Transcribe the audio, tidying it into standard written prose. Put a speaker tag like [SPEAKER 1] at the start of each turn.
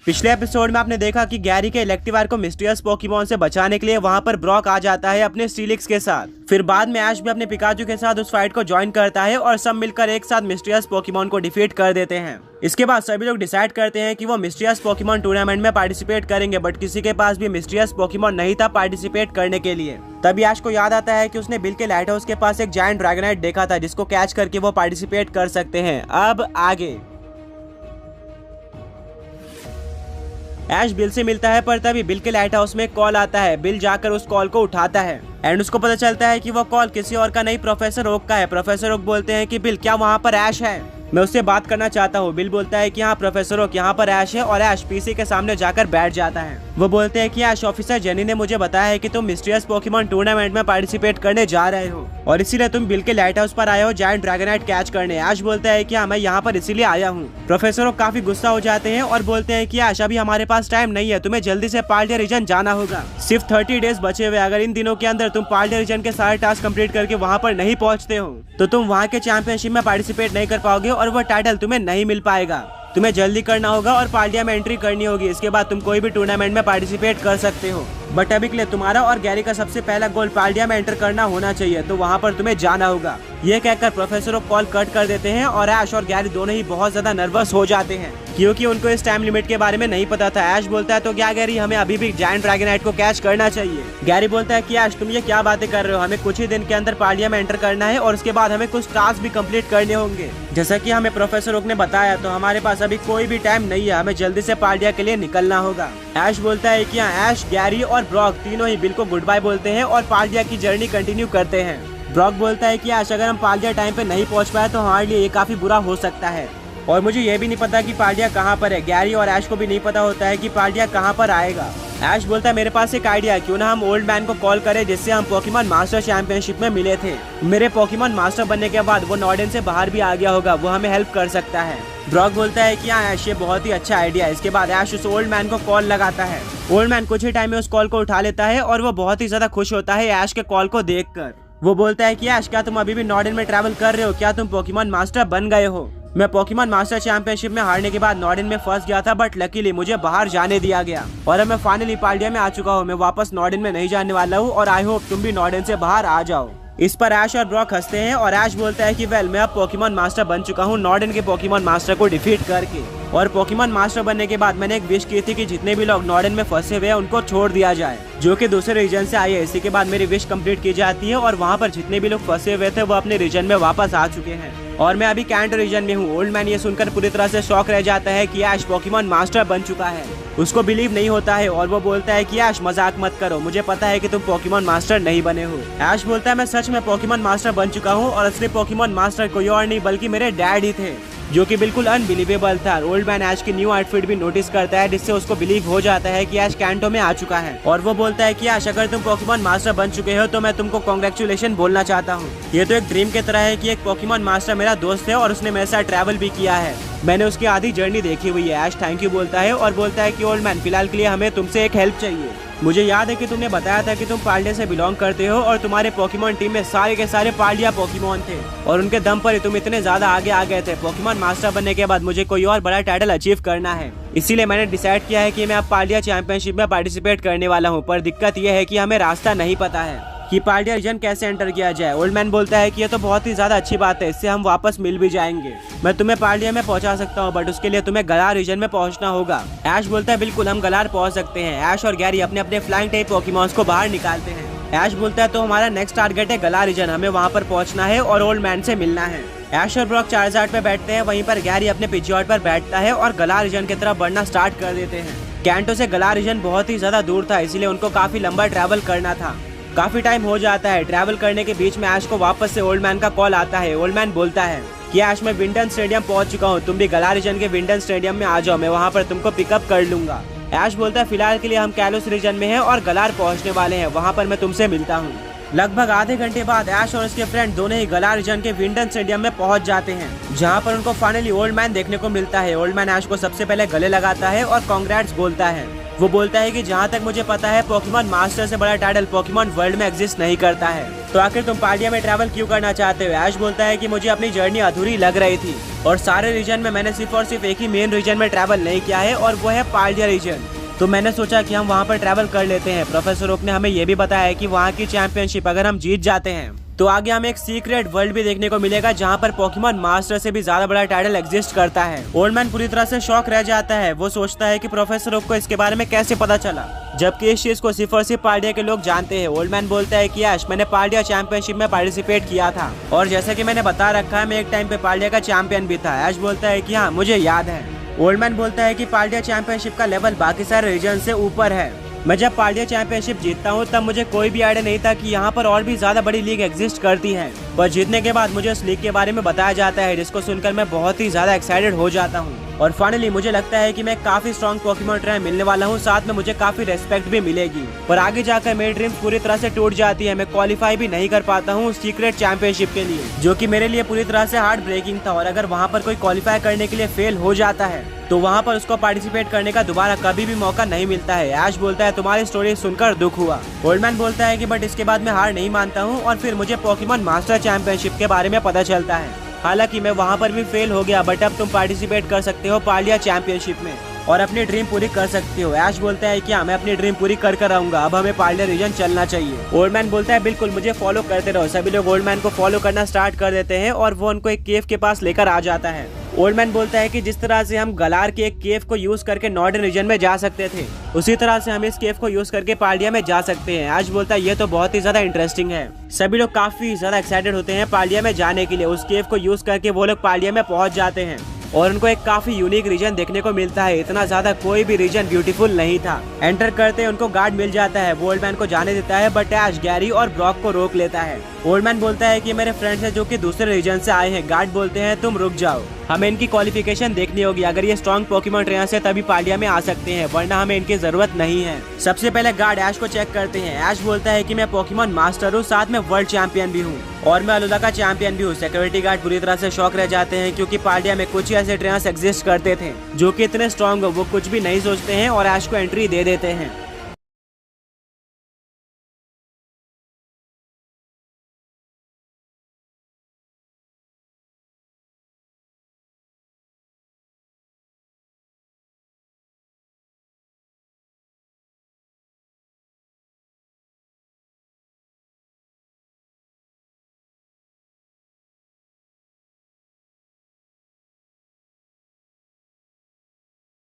[SPEAKER 1] पिछले एपिसोड में आपने देखा कि गैरी के इलेक्ट्रिवायर को मिस्टीरियस पोकेमॉन से बचाने के लिए वहां पर ब्रॉक आ जाता है अपने स्टीलिक्स के साथ। फिर बाद में ऐश भी अपने पिकाचू के साथ उस फाइट को ज्वाइन करता है और सब मिलकर एक साथ मिस्टीरियस पोकेमॉन को डिफीट कर देते हैं। इसके बाद सभी लोग डिसाइड करते हैं कि वो मिस्टीरियस पोकेमॉन टूर्नामेंट में पार्टिसिपेट करेंगे, बट किसी के पास भी मिस्टीरियस पोकेमॉन नहीं था पार्टिसिपेट करने के लिए। तभी ऐश को याद आता है कि उसने बिल के लाइट हाउस के पास एक जायंट ड्रैगनाइट देखा था जिसको कैच करके वो पार्टिसिपेट कर सकते हैं। अब आगे ऐश बिल से मिलता है, पर तभी बिल के लाइट हाउस में एक कॉल आता है। बिल जाकर उस कॉल को उठाता है एंड उसको पता चलता है कि वो कॉल किसी और का नहीं प्रोफेसर ओक का है। प्रोफेसर ओक बोलते हैं कि बिल क्या वहाँ पर ऐश है, मैं उससे बात करना चाहता हूँ। बिल बोलता है कि हाँ प्रोफेसर ओक यहाँ पर ऐश है, और ऐश पीसी के सामने जाकर बैठ जाता है। वो बोलते हैं कि ऐश ऑफिसर जेनी ने मुझे बताया है कि तुम मिस्टीरियस पोकेमॉन टूर्नामेंट में पार्टिसिपेट करने जा रहे हो और इसीलिए तुम बिल के लाइट हाउस पर आए हो जायंट ड्रैगनाइट कैच करने। ऐश बोलता है कि हाँ मैं यहाँ पर इसीलिए आया हूँ। प्रोफेसर ओक काफी गुस्सा हो जाते हैं और बोलते हैं कि ऐश अभी हमारे पास टाइम नहीं है, तुम्हें जल्दी से पाल्डिया रीजन जाना होगा। सिर्फ 30 डेज बचे हुए, अगर इन दिनों के अंदर तुम पाल्डिया रीजन के सारे टास्क कंप्लीट करके वहाँ पर नहीं पहुँचते हो तो तुम वहाँ के चैंपियनशिप में पार्टिसिपेट नहीं कर पाओगे और वो टाइटल तुम्हें नहीं मिल पाएगा। तुम्हें जल्दी करना होगा और पाल्डिया में एंट्री करनी होगी, इसके बाद तुम कोई भी टूर्नामेंट में पार्टिसिपेट कर सकते हो। बट अभी के लिए तुम्हारा और गैरी का सबसे पहला गोल पाल्डिया में एंटर करना होना चाहिए, तो वहाँ पर तुम्हें जाना होगा। ये कहकर प्रोफेसर को कॉल कट कर देते हैं और ऐश और गैरी दोनों ही बहुत ज्यादा नर्वस हो जाते हैं क्योंकि उनको इस टाइम लिमिट के बारे में नहीं पता था। ऐश बोलता है तो क्या गैरी हमें अभी भी जायंट ड्रैगनाइट को कैच करना चाहिए। गैरी बोलता है कि ऐश तुम ये क्या बातें कर रहे हो, हमें कुछ ही दिन के अंदर पाल्डिया में एंटर करना है और उसके बाद हमें कुछ टास्क भी कंप्लीट करने होंगे। जैसा कि हमें प्रोफेसर ओक ने बताया तो हमारे पास अभी कोई भी टाइम नहीं है, हमें जल्दी से पाल्डिया के लिए निकलना होगा। ऐश बोलता है कि ऐश, गैरी और ब्रॉक तीनों ही बिल को गुड बाय बोलते हैं और पाल्डिया की जर्नी कंटिन्यू करते हैं। ब्रॉक बोलता है कि ऐश अगर हम पाल्डिया टाइम पे नहीं पहुंच पाए तो हमारे लिए ये काफी बुरा हो सकता है और मुझे ये भी नहीं पता कि पाल्डिया कहाँ पर है। गैरी और ऐश को भी नहीं पता होता है कि पाल्डिया कहाँ पर आएगा। ऐश बोलता है मेरे पास एक आइडिया है, क्यों ना हम ओल्ड मैन को कॉल करें जिससे हम पोकेमॉन मास्टर चैंपियनशिप में मिले थे। मेरे पोकेमॉन मास्टर बनने के बाद वो नॉर्डन से बाहर भी आ गया होगा, वो हमें हेल्प कर सकता है। ब्रॉक बोलता है कि हाँ ऐश ये बहुत ही अच्छा आइडिया है। इसके बाद ऐश उस ओल्ड मैन को कॉल लगाता है। ओल्ड मैन कुछ ही टाइम में उस कॉल को उठा लेता है और वो बहुत ही ज्यादा खुश होता है ऐश के कॉल को देखकर। वो बोलता है कि ऐश क्या तुम अभी भी नॉर्डन में ट्रैवल कर रहे हो, क्या तुम पोकेमॉन मास्टर बन गए हो? मैं पोकेमॉन मास्टर चैंपियनशिप में हारने के बाद नॉर्डन में फंस गया था, बट लकीली मुझे बाहर जाने दिया गया और अब मैं फाइनली पाल्डिया में आ चुका हूँ। मैं वापस नॉर्डन में नहीं जाने वाला हूँ और आई होप तुम भी नॉर्डन से बाहर आ जाओ। इस पर ऐश और ब्रॉक हंसते हैं और ऐश बोलता है कि वेल मैं अब पोकेमॉन मास्टर बन चुका हूँ नॉर्डन के पोकेमॉन मास्टर को डिफीट करके। और पोकेमॉन मास्टर बनने के बाद मैंने एक विश की थी कि जितने भी लोग नॉर्डन में फंसे हुए हैं उनको छोड़ दिया जाए, जो कि दूसरे रीजन से आए हैं। इसी के बाद मेरी विश कंप्लीट की जाती है और वहाँ पर जितने भी लोग फंसे हुए थे वो अपने रीजन में वापस आ चुके हैं और मैं अभी कैंटो रीजन में हूँ। ओल्ड मैन ये सुनकर पूरी तरह से शॉक रह जाता है कि ऐश पोकेमॉन मास्टर बन चुका है। उसको बिलीव नहीं होता है और वो बोलता है कि ऐश मजाक मत करो, मुझे पता है कि तुम पोकेमॉन मास्टर नहीं बने हो। ऐश बोलता है मैं सच में पोकेमॉन मास्टर बन चुका हूँ और असली पोकेमॉन मास्टर कोई और नहीं बल्कि मेरे डैड ही थे, जो कि बिल्कुल अनबिलीवेबल था। ओल्ड मैन ऐश की न्यू आउटफिट भी नोटिस करता है जिससे उसको बिलीव हो जाता है कि ऐश कैंटो में आ चुका है और वो बोलता है कि ऐश अगर तुम पोकेमॉन मास्टर बन चुके हो तो मैं तुमको कांग्रेचुलेशन बोलना चाहता हूँ। ये तो एक ड्रीम की तरह है कि एक पोकेमॉन मास्टर मेरा दोस्त है और उसने मेरे साथ ट्रैवल भी किया है, मैंने उसकी आधी जर्नी देखी हुई है। ऐश थैंक यू बोलता है और बोलता है कि ओल्ड मैन फिलहाल के लिए हमें तुमसे एक हेल्प चाहिए। मुझे याद है कि तुमने बताया था कि तुम पाल्डिया से बिलोंग करते हो और तुम्हारे पोकेमॉन टीम में सारे के सारे पाल्डिया पोकेमॉन थे और उनके दम पर ही तुम इतने ज्यादा आगे आ गए थे। पोकेमॉन मास्टर बनने के बाद मुझे कोई और बड़ा टाइटल अचीव करना है, इसीलिए मैंने डिसाइड किया है कि मैं अब पाल्डिया चैंपियनशिप में पार्टिसिपेट करने वाला हूँ। पर दिक्कत यह है कि हमें रास्ता नहीं पता है कि पाल्डिया रीजन कैसे एंटर किया जाए। ओल्ड मैन बोलता है कि ये तो बहुत ही ज्यादा अच्छी बात है, इससे हम वापस मिल भी जाएंगे। मैं तुम्हें पाल्डिया में पहुंचा सकता हूं, बट उसके लिए तुम्हें गलार रीजन में पहुंचना होगा। ऐश बोलता है बिल्कुल हम गलार पहुंच सकते हैं। ऐश और गैरी अपने अपने फ्लाइंग टाइप पोकेमॉन्स को बाहर निकालते हैं। ऐश बोलता है तो हमारा नेक्स्ट टारगेट है गलार रीजन, हमें वहाँ पर पहुँचना है और ओल्ड मैन से मिलना है। ऐश और ब्रॉक चार्जार्ड पे बैठते हैं, वहीं पर गैरी अपने पिजियॉट पर बैठता है और गलार रीजन की तरफ बढ़ना स्टार्ट कर देते हैं। कैंटो से गलार रीजन बहुत ही ज्यादा दूर था, इसलिए उनको काफी लंबा ट्रैवल करना था। काफी टाइम हो जाता है। ट्रैवल करने के बीच में ऐश को वापस से ओल्ड मैन का कॉल आता है। ओल्ड मैन बोलता है कि ऐश मैं विंडन स्टेडियम पहुंच चुका हूं, तुम भी गलार रीजन के विंडन स्टेडियम में आ जाओ, मैं वहां पर तुमको पिकअप कर लूंगा। ऐश बोलता है फिलहाल के लिए हम कैलोस रीजन में हैं और गलार पहुंचने वाले हैं, वहां पर मैं तुमसे मिलता हूँ। लगभग आधे घंटे बाद ऐश और उसके फ्रेंड दोनों ही गलार रीजन के विंडन स्टेडियम में पहुंच जाते हैं, जहां पर उनको फाइनली ओल्ड मैन देखने को मिलता है। ओल्ड मैन ऐश को सबसे पहले गले लगाता है और कांग्रेट्स बोलता है। वो बोलता है कि जहां तक मुझे पता है पोकेमॉन मास्टर से बड़ा टाइटल पोकेमॉन वर्ल्ड में एग्जिस्ट नहीं करता है। तो आखिर तुम पार्डिया में ट्रैवल क्यों करना चाहते हो? ऐश बोलता है कि मुझे अपनी जर्नी अधूरी लग रही थी और सारे रीजन में मैंने सिर्फ और सिर्फ एक ही मेन रीजन में ट्रैवल नहीं किया है और वो है पार्डिया रीजन। तो मैंने सोचा कि हम वहाँ पर ट्रैवल कर लेते हैं। प्रोफेसर ओक ने हमें ये भी बताया है कि वहाँ की चैंपियनशिप अगर हम जीत जाते हैं तो आगे हमें एक सीक्रेट वर्ल्ड भी देखने को मिलेगा जहाँ पर पोकेमॉन मास्टर से भी ज्यादा बड़ा टाइटल एग्जिस्ट करता है। ओल्ड मैन पूरी तरह से शॉक रह जाता है। वो सोचता है कि प्रोफेसर ओक को इसके बारे में कैसे पता चला, जबकि इस चीज को सिर्फ और सिर्फ पार्डिया के लोग जानते हैं। ओल्ड मैन बोलता है कि ऐश, मैंने पार्डिया चैंपियनशिप में पार्टिसिपेट किया था और जैसा कि मैंने बता रखा है मैं एक टाइम पे पार्डिया का चैंपियन भी था। ऐश बोलता है कि हाँ मुझे याद है। ओल्ड मैन बोलता है कि पार्डिया चैंपियनशिप का लेवल बाकी सारे रीजन से ऊपर है। मैं जब पार्डिया चैंपियनशिप जीतता हूँ तब मुझे कोई भी आइडिया नहीं था कि यहाँ पर और भी ज्यादा बड़ी लीग एग्जिस्ट करती है, पर जीतने के बाद मुझे उस लीग के बारे में बताया जाता है, जिसको सुनकर मैं बहुत ही ज्यादा एक्साइटेड हो जाता हूँ। और फाइनली मुझे लगता है कि मैं काफी स्ट्रॉन्ग पोकेमॉन ट्रेनर मिलने वाला हूँ, साथ में मुझे काफी रेस्पेक्ट भी मिलेगी। पर आगे जाकर मेरी ड्रीम पूरी तरह से टूट जाती है। मैं क्वालिफाई भी नहीं कर पाता हूँ सीक्रेट चैंपियनशिप के लिए, जो कि मेरे लिए पूरी तरह से हार्ट ब्रेकिंग था। और अगर वहाँ पर कोई क्वालिफाई करने के लिए फेल हो जाता है तो वहाँ पर उसको पार्टिसिपेट करने का दोबारा कभी भी मौका नहीं मिलता है। ऐश बोलता है तुम्हारी स्टोरी सुनकर दुख हुआ। ओल्ड मैन बोलता है कि बट इसके बाद मैं हार नहीं मानता हूँ और फिर मुझे पोकेमॉन मास्टर चैंपियनशिप के बारे में पता चलता है। हालांकि मैं वहाँ पर भी फेल हो गया, बट अब तुम पार्टिसिपेट कर सकते हो पार्डिया चैंपियनशिप में और अपनी ड्रीम पूरी कर सकते हो। ऐश बोलता है कि हाँ मैं अपनी ड्रीम पूरी कर रहूंगा, अब हमें पार्डिया रीजन चलना चाहिए। ओल्ड मैन बोलता है बिल्कुल, मुझे फॉलो करते रहो। सभी लोग ओल्ड मैन को फॉलो करना स्टार्ट कर देते हैं और वो उनको एक केव के पास लेकर आ जाता है। ओल्ड मैन बोलता है कि जिस तरह से हम गलार के एक केव को यूज करके नॉर्दर्न रीजन में जा सकते थे, उसी तरह से हम इस केव को यूज करके पार्डिया में जा सकते हैं। ऐश बोलता है ये तो बहुत ही ज्यादा इंटरेस्टिंग है। सभी लोग काफी ज्यादा एक्साइटेड होते हैं पार्डिया में जाने के लिए। उस केव को यूज करके वो लोग पार्डिया में पहुंच जाते हैं और उनको एक काफी यूनिक रीजन देखने को मिलता है। इतना ज्यादा कोई भी रीजन ब्यूटीफुल नहीं था। एंटर करते उनको गार्ड मिल जाता है। वो ओल्ड मैन को जाने देता है, बट ऐश, गैरी और ब्रॉक को रोक लेता है। ओल्ड मैन बोलता है कि मेरे फ्रेंड्स हैं जो कि दूसरे रीजन से आए हैं। गार्ड बोलते हैं तुम रुक जाओ, हमें इनकी क्वालिफिकेशन देखनी होगी। अगर ये स्ट्रॉन्ग पोकेमॉन ट्रेनर से तभी पार्डिया में आ सकते हैं, वरना हमें इनकी जरूरत नहीं है। सबसे पहले गार्ड ऐश को चेक करते हैं। ऐश बोलता है कि मैं पोकेमॉन मास्टर हूँ, साथ में वर्ल्ड चैंपियन भी हूँ और मैं अलुदा का चैंपियन भी हूँ। सिक्योरिटी गार्ड पूरी तरह से शॉक रह जाते हैं क्योंकि पार्डिया में कुछ ही ऐसे ट्रेनर्स एग्जिस्ट करते थे जो कि इतने स्ट्रॉन्ग हो। वो कुछ भी नहीं सोचते हैं और ऐश को एंट्री दे देते हैं।